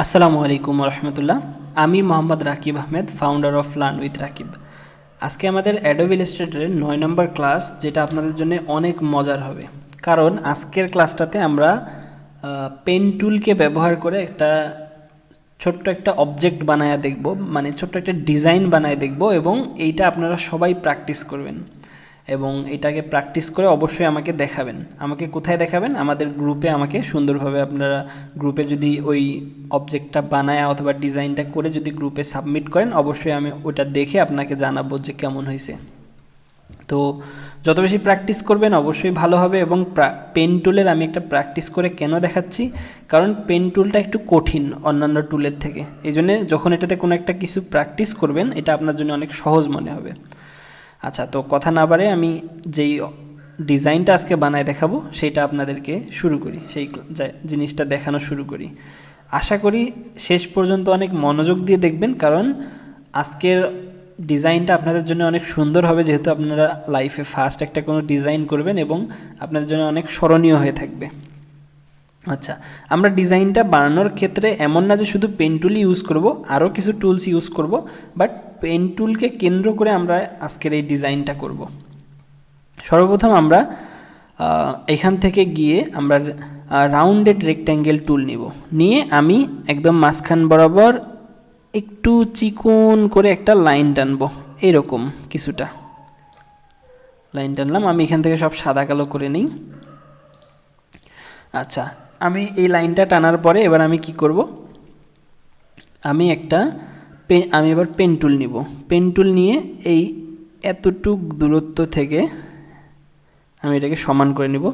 আসসালামু আলাইকুম রহমতুল্লাহ। আমি Mohammad Rakib Ahmed, founder of learn with Rakib. আজকে আমাদের অ্যাডোব ইলাস্ট্রেটরের 9 নম্বর ক্লাস, যেটা আপনাদের জন্য অনেক মজার হবে। কারণ আজকের ক্লাসটাতে আমরা পেন টুলকে ব্যবহার করে ছোট্ট একটা অবজেক্ট বানায় দেখব, মানে ছোট্ট একটা ডিজাইন বানায় দেখব, এবং এইটা আপনারা সবাই প্র্যাকটিস করবেন এবং এটাকে প্র্যাকটিস করে অবশ্যই আমাকে দেখাবেন। আমাকে কোথায় দেখাবেন? আমাদের গ্রুপে আমাকে সুন্দরভাবে আপনারা গ্রুপে যদি ওই অবজেক্টটা বানায় অথবা ডিজাইনটা করে যদি গ্রুপে সাবমিট করেন, অবশ্যই আমি ওটা দেখে আপনাকে জানাবো যে কেমন হয়েছে। তো যত বেশি প্র্যাকটিস করবেন অবশ্যই ভালো হবে। এবং পেন টুলের আমি একটা প্র্যাকটিস করে কেন দেখাচ্ছি, কারণ পেন টুলটা একটু কঠিন অন্যান্য টুলের থেকে। এই জন্যে যখন এটাতে কোনো একটা কিছু প্র্যাকটিস করবেন, এটা আপনার জন্য অনেক সহজ মনে হবে। আচ্ছা, তো কথা না বাড়ে আমি যেই ডিজাইনটা আজকে বানায় দেখাবো সেটা আপনাদেরকে শুরু করি, সেই জিনিসটা দেখানো শুরু করি। আশা করি শেষ পর্যন্ত অনেক মনোযোগ দিয়ে দেখবেন, কারণ আজকের ডিজাইনটা আপনাদের জন্য অনেক সুন্দর হবে, যেহেতু আপনারা লাইফে ফার্স্ট একটা কোনো ডিজাইন করবেন এবং আপনাদের জন্য অনেক স্মরণীয় হয়ে থাকবে। আচ্ছা, আমরা ডিজাইনটা বানানোর ক্ষেত্রে এমন না যে শুধু পেন টুলই ইউজ করব, আরও কিছু টুলস ইউজ করব, বাট পেন টুলকে কেন্দ্র করে আমরা আজকের এই ডিজাইনটা করব। সর্বপ্রথম আমরা এখান থেকে গিয়ে আমরা রাউন্ডেড রেক্ট্যাঙ্গেল টুল নিয়ে আমি একদম মাঝখান বরাবর একটু চিকন করে একটা লাইন টানবো, এরকম কিছুটা লাইন টানলাম। আমি এখান থেকে সব সাদা কালো করে নিই। আচ্ছা, আমি এই লাইনটা টানার পরে এবার আমি কি করব, আমি এবার পেন টুল নিব। পেন টুল নিয়ে এই এতটুক দূরত্ব থেকে আমি এটাকে সমান করে নিব।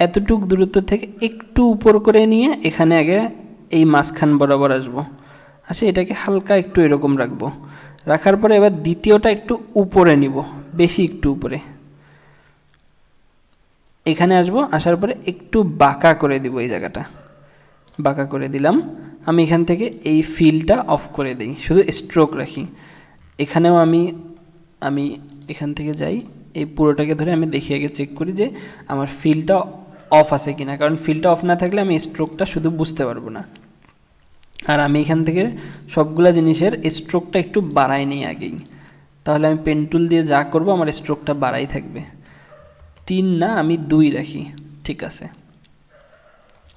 এতটুক দূরত্ব থেকে একটু উপর করে নিয়ে এখানে আগে এই মাঝখান বরাবর আসবো। আচ্ছা, এটাকে হালকা একটু এরকম রাখবো। রাখার পরে এবার দ্বিতীয়টা একটু উপরে নিব, বেশি একটু উপরে। এখানে আসবো, আসার পরে একটু বাঁকা করে দিব, এই জায়গাটা বাঁকা করে দিলাম। আমি এখান থেকে এই ফিলটা অফ করে দিই, শুধু স্ট্রোক রাখি। এখানেও আমি এখান থেকে যাই, এই পুরোটাকে ধরে আমি দেখি, আগে চেক করি যে আমার ফিলটা অফ আছে কিনা, কারণ ফিলটা অফ না থাকলে আমি স্ট্রোকটা শুধু বুঝতে পারবো না। আর আমি এখান থেকে সবগুলা জিনিসের স্ট্রোকটা একটু বাড়াই নিই আগেই, তাহলে আমি পেন টুল দিয়ে যা করব আমার স্ট্রোকটা বাড়াই থাকবে। 3 না, আমি 2 রাখি, ঠিক আছে।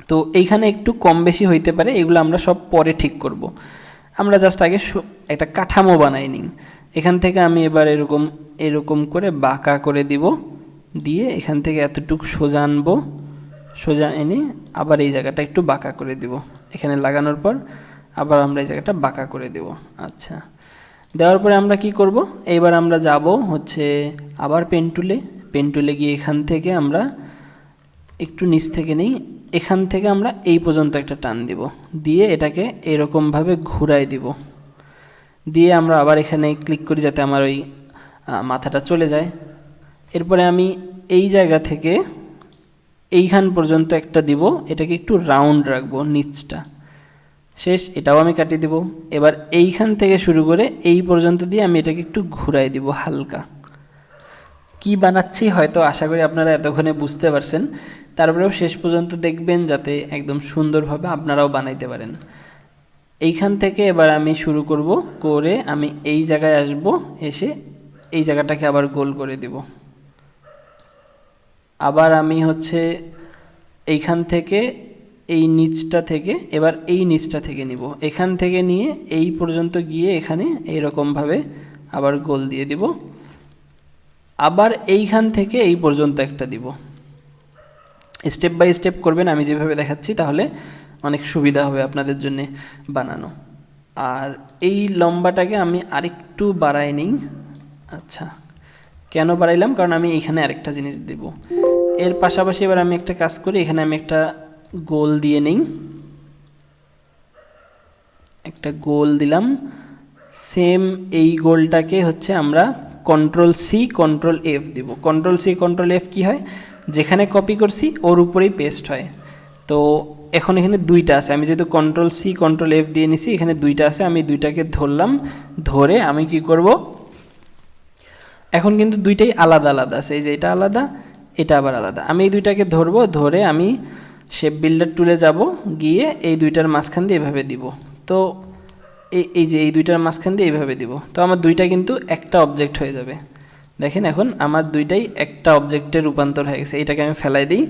তো এইখানে একটু কম বেশি হইতে পারে, এগুলো আমরা সব পরে ঠিক করব। আমরা জাস্ট আগে একটা কাঠামো বানাই নিই। এখান থেকে আমি এবার এরকম করে বাঁকা করে দিব, দিয়ে এখান থেকে এতটুকু সোজা আনবো, সোজা এনে আবার এই জায়গাটা একটু বাঁকা করে দিব। এখানে লাগানোর পর আবার আমরা এই জায়গাটা বাঁকা করে দেব। আচ্ছা, দেওয়ার পরে আমরা কি করব, এইবার আমরা যাব হচ্ছে আবার পেন টুলে গিয়ে এখান থেকে আমরা একটু নিচ থেকে নেই, এখান থেকে আমরা এই পর্যন্ত একটা টান দিব, দিয়ে এটাকে এরকমভাবে ঘুরাই দিব। দিয়ে আমরা আবার এখানে ক্লিক করি যাতে আমার ওই মাথাটা চলে যায়। এরপরে আমি এই জায়গা থেকে এইখান পর্যন্ত একটা দিব, এটাকে একটু রাউন্ড রাখবো, নিচটা শেষ, এটাও আমি কাটিয়ে দিব। এবার এইখান থেকে শুরু করে এই পর্যন্ত দিয়ে আমি এটাকে একটু ঘুরাই দিব হালকা। কি বানাচ্ছি হয়তো আশা করি আপনারা এতক্ষণে বুঝতে পারছেন, তারপরেও শেষ পর্যন্ত দেখবেন যাতে একদম সুন্দরভাবে আপনারাও বানাইতে পারেন। এইখান থেকে এবার আমি শুরু করে আমি এই জায়গায় আসব, এসে এই জায়গাটাকে আবার গোল করে দিব। আবার আমি এইখান থেকে এই নিচটা থেকে এবার এই নিচটা থেকে নিব, এখান থেকে নিয়ে এই পর্যন্ত গিয়ে এখানে এইরকমভাবে আবার গোল দিয়ে দিব। আবার এইখান থেকে এই পর্যন্ত একটা দিব। স্টেপ বাই স্টেপ করবেন আমি যেভাবে দেখাচ্ছি, তাহলে অনেক সুবিধা হবে আপনাদের জন্য বানানো। আর এই লম্বাটাকে আমি আরেকটু বাড়াই নিই। আচ্ছা, কেন বাড়াইলাম, কারণ আমি এইখানে আরেকটা জিনিস দেব। এর পাশাপাশি এবার আমি একটা কাজ করি, এখানে আমি একটা গোল দিয়ে নিই, একটা গোল দিলাম। সেম এই গোলটাকে আমরা কন্ট্রোল-C কন্ট্রোল-F দিব। কন্ট্রোল-C কন্ট্রোল-F কি হয়, যেখানে কপি করছি ওর উপরেই পেস্ট হয়। তো এখন এখানে 2টা আছে, আমি যেহেতু কন্ট্রোল-C কন্ট্রোল-F দিয়ে নিছি, এখানে 2টা আছে, আমি 2টাকে ধরলাম। ধরে আমি কি করব, এখন কিন্তু 2টাই আলাদা আলাদা আছে, এই যে এটা আলাদা, এটা আবার আলাদা। আমি এই 2টাকে ধরবো, ধরে আমি শেপ বিল্ডার টুলে যাব, গিয়ে এই দুইটার মাঝখান দিয়ে এভাবে দিব। তো এই যে এই দুইটার মাঝখান দিয়ে এইভাবে দিব, তো আমার দুইটা কিন্তু একটা অবজেক্ট হয়ে যাবে। দেখেন এখন আমার দুইটাই একটা অবজেক্টে রূপান্তর হয়ে গেছে। এইটাকে আমি ফেলাই দিই।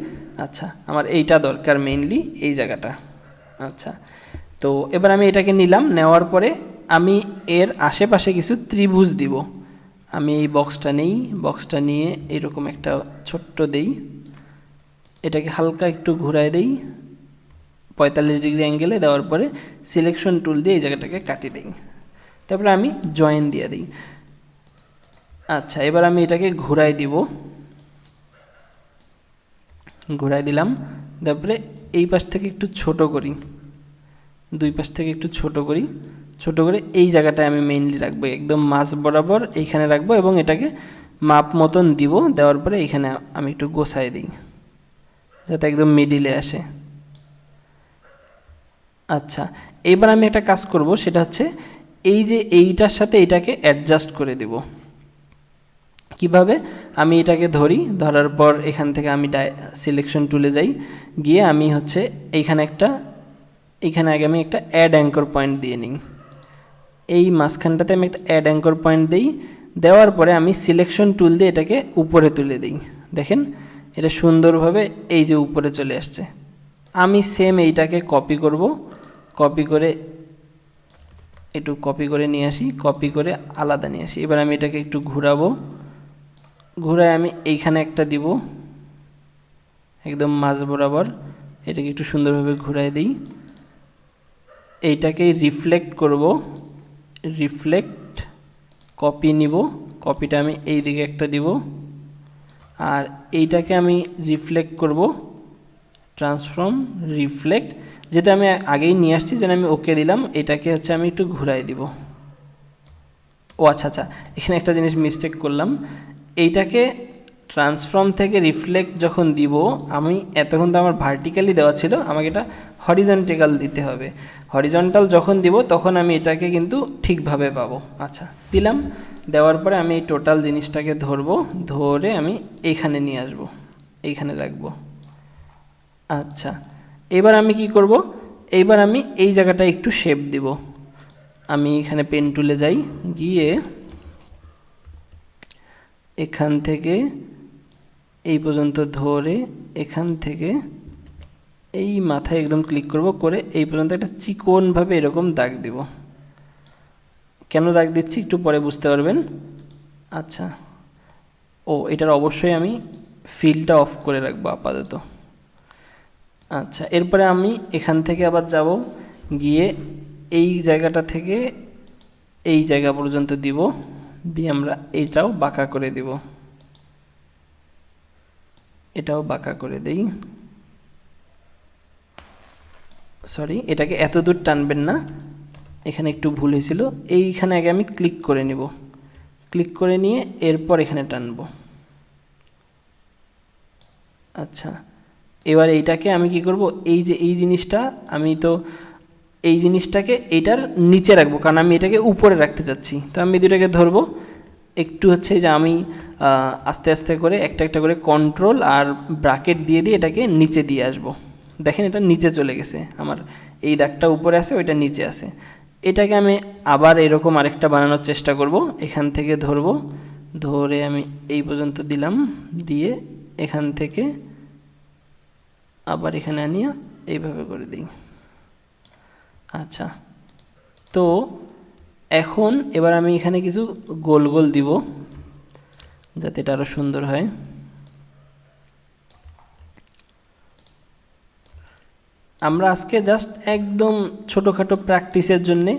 আচ্ছা, আমার এইটা দরকার মেইনলি, এই জায়গাটা। আচ্ছা, তো এবার আমি এটাকে নিলাম, নেওয়ার পরে আমি এর আশেপাশে কিছু ত্রিভুজ দিব। আমি এই বক্সটা নেই, বক্সটা নিয়ে এরকম একটা ছোট্ট দেই, এটাকে হালকা একটু ঘুরাই দেই 45 ডিগ্রি অ্যাঙ্গেলে, দেওয়ার পরে সিলেকশন টুল দিয়ে এই জায়গাটাকে কাটিয়ে দিই, তারপরে আমি জয়েন দিয়ে দিই। আচ্ছা, এবার আমি এটাকে ঘুরাই দিব, ঘুরাই দিলাম, তারপরে এই পাশ থেকে একটু ছোট করি, দুই পাশ থেকে একটু ছোট করি, ছোট করে এই জায়গাটায় আমি মেইনলি রাখবো, একদম মাঝ বরাবর এইখানে রাখবো এবং এটাকে মাপ মতন দিব। দেওয়ার পরে এইখানে আমি একটু গোছাই দিই যাতে একদম মিডিলে আসে। আচ্ছা, এবার আমি একটা কাজ করব, সেটা হচ্ছে এই যে এইটার সাথে এটাকে অ্যাডজাস্ট করে দেব। কিভাবে? আমি এটাকে ধরি, ধরার পর এখান থেকে আমি সিলেকশন টুলে যাই, গিয়ে আমি হচ্ছে এইখানে আগে আমি একটা অ্যাড অ্যাঙ্কর পয়েন্ট দিয়ে নিই। এই মাঝখানটাতে আমি একটা অ্যাড অ্যাঙ্কর পয়েন্ট দিই, দেওয়ার পরে আমি সিলেকশন টুল দিয়ে এটাকে উপরে তুলে দিই। দেখেন এটা সুন্দরভাবে এই যে উপরে চলে আসছে। আমি সেম এইটাকে কপি করব, কপি করে একটু কপি করে নিয়ে আসি, কপি করে আলাদা নিয়ে আসি। এবার আমি এটাকে একটু ঘুরাবো, ঘুরায় আমি এইখানে একটা দিব একদম মাঝ বরাবর, এটাকে একটু সুন্দরভাবে ঘুরাই দিই। এইটাকেই রিফ্লেক্ট করব, রিফ্লেক্ট কপি নিব, কপিটা আমি এই দিকে একটা দিব, আর এইটাকে আমি রিফ্লেক্ট করব, ট্রান্সফর্ম রিফ্লেক্ট, যেটা আমি আগেই নিয়ে আসছি, যেন আমি ওকে দিলাম। এটাকে হচ্ছে আমি একটু ঘুরাই দিব। ও আচ্ছা আচ্ছা, এখানে একটা জিনিস মিস্টেক করলাম, এইটাকে ট্রান্সফর্ম থেকে রিফ্লেক্ট যখন দিব, আমি এতক্ষণ তো আমার ভার্টিক্যালি দেওয়া ছিল, আমাকে এটা হরিজন্টাল দিতে হবে। হরিজন্টাল যখন দিব তখন আমি এটাকে কিন্তু ঠিকভাবে পাবো। আচ্ছা, দিলাম, দেওয়ার পরে আমি এই টোটাল জিনিসটাকে ধরবো, ধরে আমি এইখানে নিয়ে আসবো, এইখানে রাখবো। আচ্ছা, এবার আমি কি করব, এইবার আমি এই জায়গাটা একটু শেপ দিব। আমি এখানে পেন টুলে যাই, গিয়ে এখান থেকে এই পর্যন্ত ধরে এখান থেকে এই মাথায় একদম ক্লিক করব, করে এই পর্যন্ত একটা চিকনভাবে এরকম দাগ দিব। কেন দাগ দিচ্ছি একটু পরে বুঝতে পারবেন। আচ্ছা, ও এটার অবশ্যই আমি ফিলটা অফ করে রাখবো আপাতত। আচ্ছা, এরপরে আমি এখান থেকে আবার যাব, গিয়ে এই জায়গাটা থেকে এই জায়গা পর্যন্ত দিব, দিয়ে আমরা এইটাও বাঁকা করে দিব, এটাও বাঁকা করে দেই। সরি, এটাকে এত দূর টানবেন না, এখানে একটু ভুল হয়েছিল। এইখানে আগে আমি ক্লিক করে নিব, ক্লিক করে নিয়ে এরপর এখানে টানব। আচ্ছা, এবার এইটাকে আমি কি করব, এই যে এই জিনিসটা, আমি তো এই জিনিসটাকে এইটার নিচে রাখবো, কারণ আমি এটাকে উপরে রাখতে চাচ্ছি। তো আমি দুটাকে ধরবো, একটু হচ্ছে যে আমি আস্তে আস্তে করে একটা একটা করে কন্ট্রোল আর ব্র্যাকেট দিয়ে দিয়ে এটাকে নিচে দিয়ে আসবো। দেখেন এটা নিচে চলে গেছে, আমার এই দাগটা উপরে আছে, ওইটা নিচে আছে। এটাকে আমি আবার এরকম আরেকটা বানানোর চেষ্টা করব। এখান থেকে ধরবো, ধরে আমি এই পর্যন্ত দিলাম, দিয়ে এখান থেকে আবার এখানে আনিয়ে এইভাবে করে দিই। আচ্ছা, তো এখন এবার আমি এখানে কিছু গোল গোল দিব যাতে এটা আরও সুন্দর হয়। আমরা আজকে জাস্ট একদম ছোটোখাটো প্র্যাকটিসের জন্যে,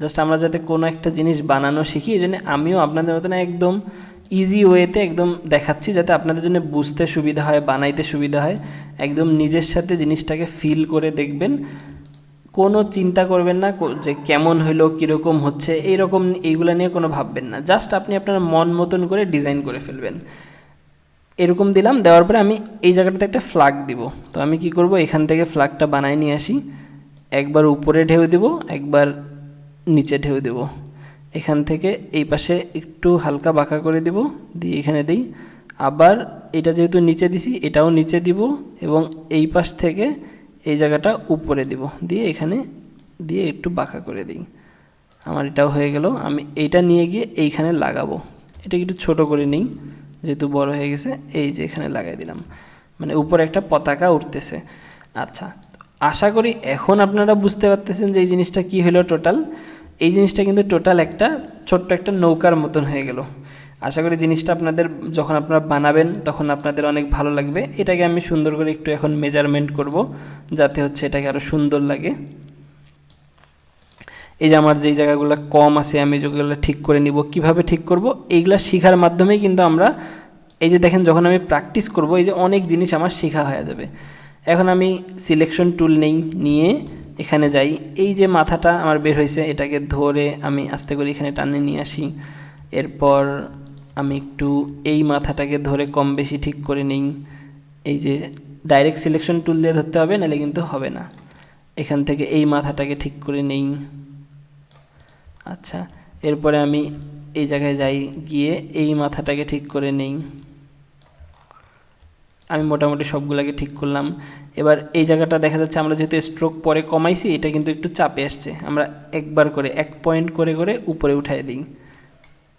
জাস্ট আমরা যাতে কোনো একটা জিনিস বানানো শিখি, এই জন্য আমিও আপনাদের মতন একদম ইজি ওয়েতে একদম দেখাচ্ছি, যাতে আপনাদের জন্য বুঝতে সুবিধা হয়, বানাইতে সুবিধা হয়। একদম নিজের সাথে জিনিসটাকে ফিল করে দেখবেন, কোনো চিন্তা করবেন না যে কেমন হইলো, কীরকম হচ্ছে, এইরকম এইগুলো নিয়ে কোনো ভাববেন না। জাস্ট আপনি আপনার মন মতন করে ডিজাইন করে ফেলবেন। এরকম দিলাম, দেওয়ার পরে আমি এই জায়গাটাতে একটা ফ্ল্যাগ দিব। তো আমি কি করব, এখান থেকে ফ্ল্যাগটা বানায় নিয়ে আসি, একবার উপরে ঢেউ দেব, একবার নিচে ঢেউ দেব। এখান থেকে এই পাশে একটু হালকা বাঁকা করে দেব, দিয়ে এখানে দিই, আবার এটা যেহেতু নিচে দিছি এটাও নিচে দিব এবং এই পাশ থেকে এই জায়গাটা উপরে দিব, দিয়ে এখানে দিয়ে একটু বাঁকা করে দিই। আমার এটাও হয়ে গেল। আমি এইটা নিয়ে গিয়ে এইখানে লাগাবো, এটা একটু ছোট করে নিই যেহেতু বড় হয়ে গেছে। এই যে এখানে লাগাই দিলাম, মানে উপরে একটা পতাকা উঠতেছে। আচ্ছা, আশা করি এখন আপনারা বুঝতে পারতেছেন যে এই জিনিসটা কি হলো টোটাল। এই জিনিসটা কিন্তু টোটাল একটা ছোট্ট একটা নৌকার মতন হয়ে গেল। আশা করি জিনিসটা আপনাদের যখন আপনারা বানাবেন তখন আপনাদের অনেক ভালো লাগবে। এটাকে আমি সুন্দর করে একটু এখন মেজারমেন্ট করব যাতে হচ্ছে এটাকে আরও সুন্দর লাগে। এই যে আমার যেই জায়গাগুলো কম আছে আমি যেগুলো ঠিক করে নিব। কিভাবে ঠিক করব এইগুলা শেখার মাধ্যমেই কিন্তু আমরা, এই যে দেখেন যখন আমি প্র্যাকটিস করব এই যে অনেক জিনিস আমার শেখা হয়ে যাবে। এখন আমি সিলেকশন টুল নিয়ে এখানে যাই, এই যে মাথাটা আমার বের হয়েছে এটাকে ধরে আমি আস্তে করে এখানে টানে নিয়ে আসি। এরপর আমি একটু এই মাথাটাকে ধরে কম বেশি ঠিক করে নিই। এই যে ডাইরেক্ট সিলেকশন টুল দিয়ে ধরতে হবে, নাহলে কিন্তু হবে না। এখান থেকে এই মাথাটাকে ঠিক করে নেই। আচ্ছা, এরপরে আমি এই জায়গায় যাই, গিয়ে এই মাথাটাকে ঠিক করে নেই। আমি মোটামুটি সবগুলোকে ঠিক করলাম। এবার এই জায়গাটা দেখা যাচ্ছে আমরা যেহেতু স্ট্রোক পরে কমাইছি এটা কিন্তু একটু চাপে আসছে। আমরা একবার করে 1 পয়েন্ট করে করে উপরে উঠাই দিই,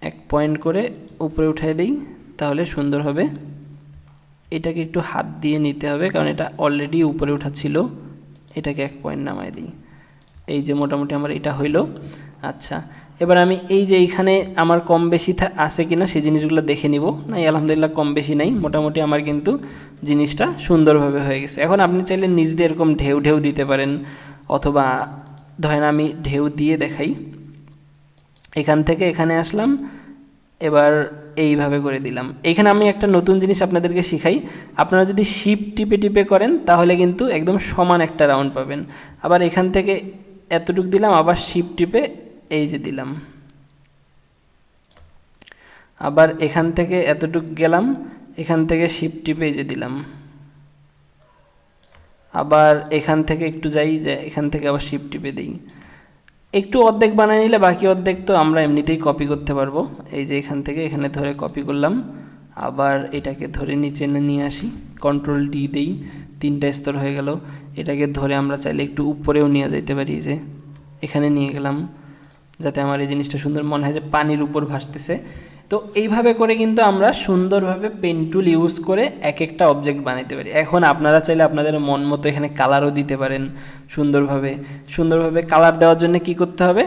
1 পয়েন্ট করে উপরে উঠাই দিই, তাহলে সুন্দর হবে। এটাকে একটু হাত দিয়ে নিতে হবে কারণ এটা অলরেডি উপরে উঠাচ্ছিল। এটাকে 1 পয়েন্ট নামাই দিই। এই যে মোটামুটি আমার এটা হইল। আচ্ছা, এবার আমি এই যে এইখানে আমার কম বেশি আছে কিনা সেই জিনিসগুলো দেখে নিব। নাই, আলহামদুলিল্লাহ কম বেশি নাই, মোটামুটি আমার কিন্তু জিনিসটা সুন্দরভাবে হয়ে গেছে। এখন আপনি চাইলে নিচ দিয়ে এরকম ঢেউ ঢেউ দিতে পারেন, অথবা ধরেন আমি ঢেউ দিয়ে দেখাই। এখান থেকে এখানে আসলাম, এবার এইভাবে করে দিলাম। এখানে আমি একটা নতুন জিনিস আপনাদেরকে শিখাই। আপনারা যদি শিফট টিপে টিপে করেন তাহলে কিন্তু একদম সমান একটা রাউন্ড পাবেন। আবার এখান থেকে এতটুকু দিলাম, আবার শিফট টিপে এই যে দিলাম, আবার এখান থেকে এতটুকু গেলাম, এখান থেকে শিফট টিপে এই যে দিলাম, আবার এখান থেকে একটু যাই, যে এখান থেকে আবার শিফট টিপে দিই। একটু অর্ধেক বানিয়ে নিলে বাকি অর্ধেক তো আমরা এমনিতেই কপি করতে পারবো। এই যে এখান থেকে এখানে ধরে কপি করলাম, আবার এটাকে ধরে নিচে নিয়ে আসি, কন্ট্রোল ডি দেই, 3টা স্তর হয়ে গেল। এটাকে ধরে আমরা চাইলে একটু উপরেও নিয়ে যেতে পারি, যে এখানে নিয়ে গেলাম, যাতে আমার এই জিনিসটা সুন্দর মনে হয় যে পানির উপর ভাসতেছে। তো এইভাবে করে কিন্তু আমরা সুন্দরভাবে পেন টুল ইউজ করে এক একটা অবজেক্ট বানাইতে পারি। এখন আপনারা চাইলে আপনাদের মন মতো এখানে কালারও দিতে পারেন। সুন্দরভাবে কালার দেওয়ার জন্য কি করতে হবে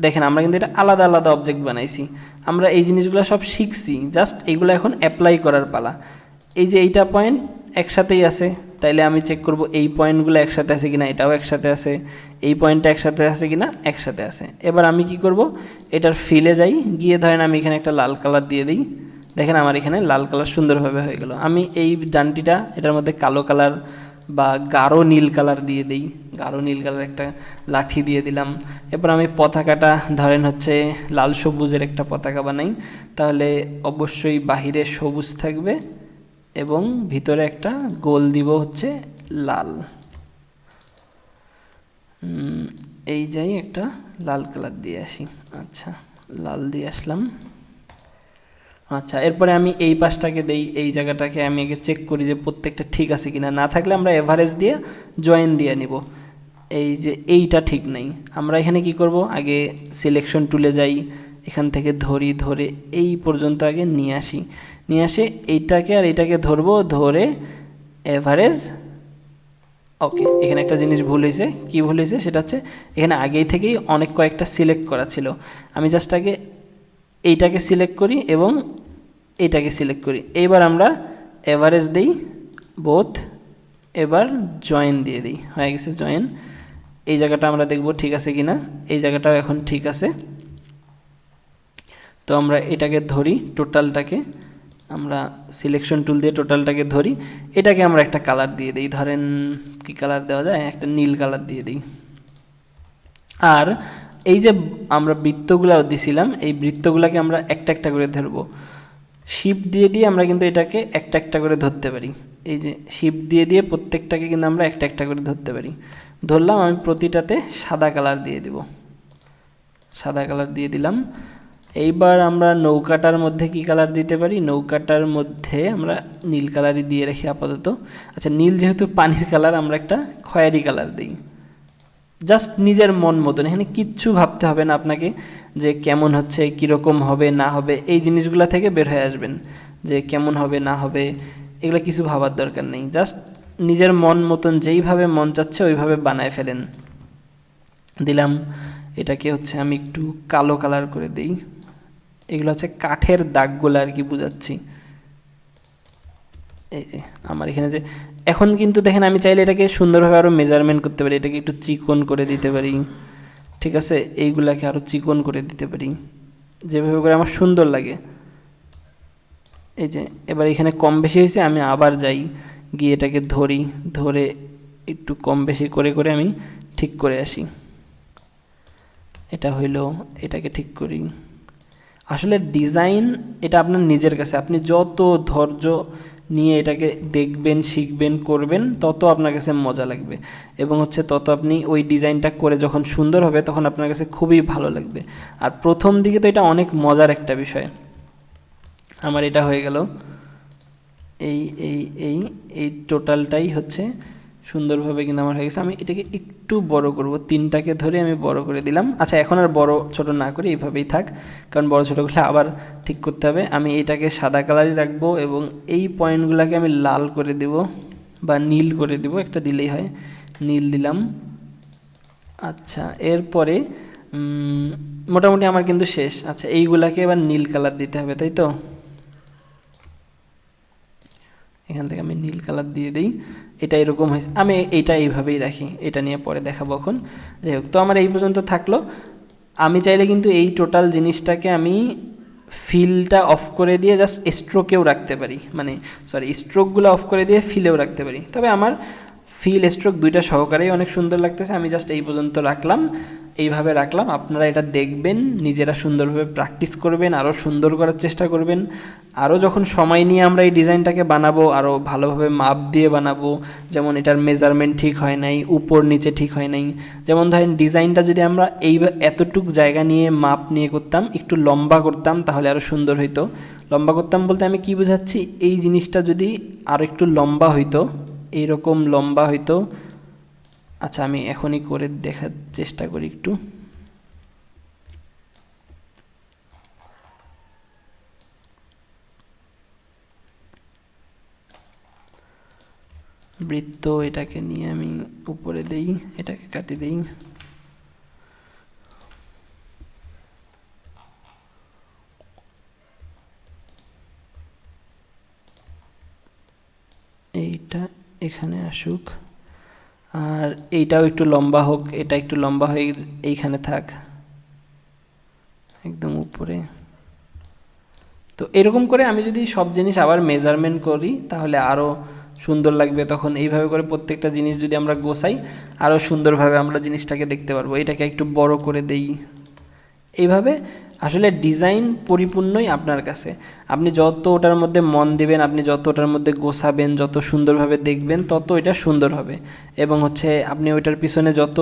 দেখেন, আমরা কিন্তু এটা আলাদা আলাদা অবজেক্ট বানাইছি। আমরা এই জিনিসগুলো সব শিখছি, জাস্ট এইগুলো এখন অ্যাপ্লাই করার পালা। এই যে এইটা পয়েন্ট একসাথেই আছে, তাইলে আমি চেক করব এই পয়েন্টগুলো একসাথে আছে কিনা, এটাও একসাথে আছে, এই পয়েন্টটা একসাথে আছে কিনা, একসাথে আছে। এবার আমি কি করব, এটার ফিলে যাই, গিয়ে ধরেন আমি এখানে একটা লাল কালার দিয়ে দিই। দেখেন আমার এখানে লাল কালার সুন্দরভাবে হয়ে গেল। আমি এই ডানটিটা এটার মধ্যে কালো কালার বা গাঢ় নীল কালার দিয়ে দিই, গাঢ় নীল কালার একটা লাঠি দিয়ে দিলাম। এরপর আমি পতাকাটা ধরেন হচ্ছে লাল সবুজের একটা পতাকা বানাই, তাহলে অবশ্যই বাহিরে সবুজ থাকবে এবং ভিতরে একটা গোল দিব হচ্ছে লাল। এই যাই একটা লাল কালার দিয়ে আসি। আচ্ছা, লাল দিয়ে আসলাম। আচ্ছা, এরপরে আমি এই পাশটাকে দেই, এই জায়গাটাকে আমি আগে চেক করি যে প্রত্যেকটা ঠিক আছে কিনা। না থাকলে আমরা এভারেজ দিয়ে জয়েন দিয়ে নিব। এই যে এইটা ঠিক নেই, আমরা এখানে কি করব, আগে সিলেকশন টুলে যাই, এখান থেকে ধরে এই পর্যন্ত আগে নিয়ে আসে এইটাকে আর এইটাকে ধরবো, ধরে এভারেজ। ওকে, এখানে একটা জিনিস ভুল হয়েছে। কি ভুল হয়েছে সেটা হচ্ছে এখানে আগেই থেকেই অনেক কয়েকটা সিলেক্ট করা ছিল। আমি জাস্ট আগে এইটাকে সিলেক্ট করি এবং এইটাকে সিলেক্ট করি। এইবার আমরা এভারেজ দিই বোথ, এবার জয়েন দিয়ে দিই, হয়ে গেছে জয়েন। এই জায়গাটা আমরা দেখব ঠিক আছে কিনা, এই জায়গাটাও এখন ঠিক আছে। তো আমরা এটাকে ধরি, টোটালটাকে আমরা সিলেকশন টুল দিয়ে টোটালটাকে ধরি। এটাকে আমরা একটা কালার দিয়ে দিই, ধরেন কি কালার দেওয়া যায়, একটা নীল কালার দিয়ে দিই। আর এই যে আমরা বৃত্তগুলো দিছিলাম, এই বৃত্তগুলোকে আমরা একটা একটা করে ধরবো। শিপ দিয়ে আমরা কিন্তু এটাকে একটা একটা করে ধরতে পারি। এই যে শিপ দিয়ে প্রত্যেকটাকে কিন্তু আমরা একটা একটা করে ধরতে পারি। ধরলাম, আমি প্রতিটাতে সাদা কালার দিয়ে দিব, সাদা কালার দিয়ে দিলাম। এইবার আমরা নৌকাটার মধ্যে কি কালার দিতে পারি, নৌকাটার মধ্যে আমরা নীল কালারই দিয়ে রাখি আপাতত। আচ্ছা, নীল যেহেতু পানির কালার, আমরা একটা খয়েরি কালার দিই, জাস্ট নিজের মন মতন। এখানে কিচ্ছু ভাবতে হবে না আপনাকে যে কেমন হচ্ছে, কীরকম হবে না হবে, এই জিনিসগুলো থেকে বের হয়ে আসবেন যে কেমন হবে না হবে, এগুলো কিছু ভাবার দরকার নেই। জাস্ট নিজের মন মতন যেইভাবে মন চাচ্ছে ওইভাবে বানায় ফেলেন। দিলাম, এটাকে হচ্ছে আমি একটু কালো কালার করে দিই। এগুলো হচ্ছে কাঠের দাগগুলো আর কি বুঝাচ্ছি। এই যে আমার এখানে যে এখন কিন্তু দেখেন, আমি চাইলে এটাকে সুন্দরভাবে আরও মেজারমেন্ট করতে পারি, এটাকে একটু চিকন করে দিতে পারি, ঠিক আছে, এইগুলাকে আরও চিকন করে দিতে পারি যেভাবে করে আমার সুন্দর লাগে। এই যে এবার এখানে কম বেশি হয়েছে, আমি আবার যাই, গিয়ে এটাকে ধরি, ধরে একটু কম বেশি করে করে আমি ঠিক করে আসি। এটা হইলো, এটাকে ঠিক করি। আসলে ডিজাইন এটা আপনার নিজের কাছে, আপনি যত ধৈর্য নিয়ে এটাকে দেখবেন, শিখবেন, করবেন, তত আপনার কাছে মজা লাগবে এবং হচ্ছে তত আপনি ওই ডিজাইনটা করে যখন সুন্দর হবে তখন আপনার কাছে খুবই ভালো লাগবে। আর প্রথম দিকে তো এটা অনেক মজার একটা বিষয়। আমার এটা হয়ে গেল, এই এই এই এই টোটালটাই হচ্ছে সুন্দরভাবে কিন্তু আমার হয়ে গেছে। আমি এটাকে একটু বড় করব, তিনটাকে ধরে আমি বড় করে দিলাম। আচ্ছা, এখন আর বড় ছোট না করে এইভাবেই থাক, কারণ বড় ছোটো করলে আবার ঠিক করতে হবে। আমি এটাকে সাদা কালারই রাখবো এবং এই পয়েন্টগুলোকে আমি লাল করে দেব বা নীল করে দেব, একটা দিলেই হয়, নীল দিলাম। আচ্ছা, এরপরে মোটামুটি আমার কিন্তু শেষ। আচ্ছা, এইগুলাকে এবার নীল কালার দিতে হবে, তাই তো? এখান থেকে আমি নীল কালার দিয়ে দিই। এটা এরকম হয়েছে, আমি এইটা এইভাবেই রাখি, এটা নিয়ে পরে দেখাবো এখন। যাই হোক, তো আমার এই পর্যন্ত থাকলো। আমি চাইলে কিন্তু এই টোটাল জিনিসটাকে আমি ফিলটা অফ করে দিয়ে জাস্ট স্ট্রোকেও রাখতে পারি, মানে সরি, স্ট্রোকগুলো অফ করে দিয়ে ফিলেও রাখতে পারি। তবে আমার ফিল স্ট্রোক দুইটা সহকারেই অনেক সুন্দর লাগতেছে। আমি জাস্ট এই পর্যন্ত রাখলাম, এইভাবে রাখলাম। আপনারা এটা দেখবেন, নিজেরা সুন্দরভাবে প্র্যাকটিস করবেন, আরও সুন্দর করার চেষ্টা করবেন। আরও যখন সময় নিয়ে আমরা এই ডিজাইনটাকে বানাবো, আরও ভালোভাবে মাপ দিয়ে বানাবো। যেমন এটার মেজারমেন্ট ঠিক হয় নাই, উপর নিচে ঠিক হয় নাই। যেমন ধরেন ডিজাইনটা যদি আমরা এতটুক জায়গা নিয়ে মাপ নিয়ে করতাম, একটু লম্বা করতাম, তাহলে আরও সুন্দর হইতো। লম্বা করতাম বলতে আমি কি বোঝাচ্ছি, এই জিনিসটা যদি আরও একটু লম্বা হইতো, এইরকম লম্বা হইতো। আচ্ছা, আমি এখনই করে দেখার চেষ্টা করি একটু। বৃত্ত, এটাকে নিয়ে আমি উপরে দেই, এটাকে কাটি দেই। এইটা এখানে আসুক, আর এইটাও একটু লম্বা হোক, এটা একটু লম্বা হয়ে এইখানে থাক, একদম উপরে। তো এরকম করে আমি যদি সব জিনিস আবার মেজারমেন্ট করি তাহলে আরও সুন্দর লাগবে। তখন এইভাবে করে প্রত্যেকটা জিনিস যদি আমরা গোছাই, আরও সুন্দরভাবে আমরা জিনিসটাকে দেখতে পারবো। এটাকে একটু বড় করে দেই, এইভাবে। আসলে ডিজাইন পরিপূর্ণই আপনার কাছে। আপনি যত ওটার মধ্যে মন দিবেন, আপনি যত ওটার মধ্যে গোছাবেন, যত সুন্দরভাবে দেখবেন, তত এটা সুন্দর হবে। এবং হচ্ছে আপনি ওইটার পিছনে যত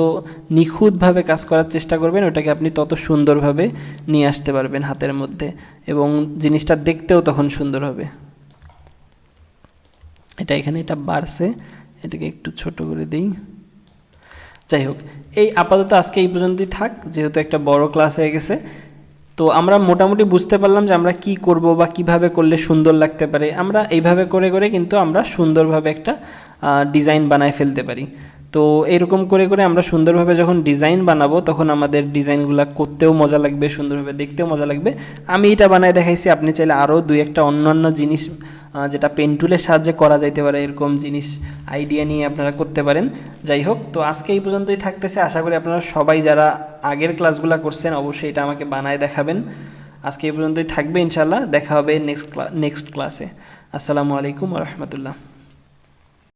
নিখুঁতভাবে কাজ করার চেষ্টা করবেন, ওটাকে আপনি তত সুন্দরভাবে নিয়ে আসতে পারবেন হাতের মধ্যে, এবং জিনিসটা দেখতেও তখন সুন্দর হবে। এটা এখানে এটা বাড়ছে, এটাকে একটু ছোট করে দিই। যাই হোক, এই আপাতত আজকে এই পর্যন্তই থাক, যেহেতু একটা বড় ক্লাস হয়ে গেছে। তো আমরা মোটামুটি বুঝতে পারলাম যে আমরা কি করব বা কিভাবে করলে সুন্দর লাগতে পারে। আমরা এইভাবে করে করে কিন্তু আমরা সুন্দরভাবে একটা ডিজাইন বানায় ফেলতে পারি। তো এরকম করে করে আমরা সুন্দরভাবে যখন ডিজাইন বানাবো, তখন আমাদের ডিজাইনগুলো করতেও মজা লাগবে, সুন্দরভাবে দেখতেও মজা লাগবে। আমি এটা বানায় দেখাইছি, আপনি চাইলে আরও দুই একটা অন্যান্য জিনিস যেটা পেন টুলের সাহায্যে করা যাইতে পারে, এরকম জিনিস আইডিয়া নিয়ে আপনারা করতে পারেন। যাই হোক, তো আজকে এই পর্যন্তই থাকতেছে। আশা করি আপনারা সবাই যারা আগের ক্লাসগুলো করছেন অবশ্যই এটা আমাকে বানায় দেখাবেন। আজকে এই পর্যন্তই থাকবে, ইনশাল্লাহ দেখা হবে নেক্সট ক্লাসে। আসসালামু আলাইকুম ওয়া রাহমাতুল্লাহ।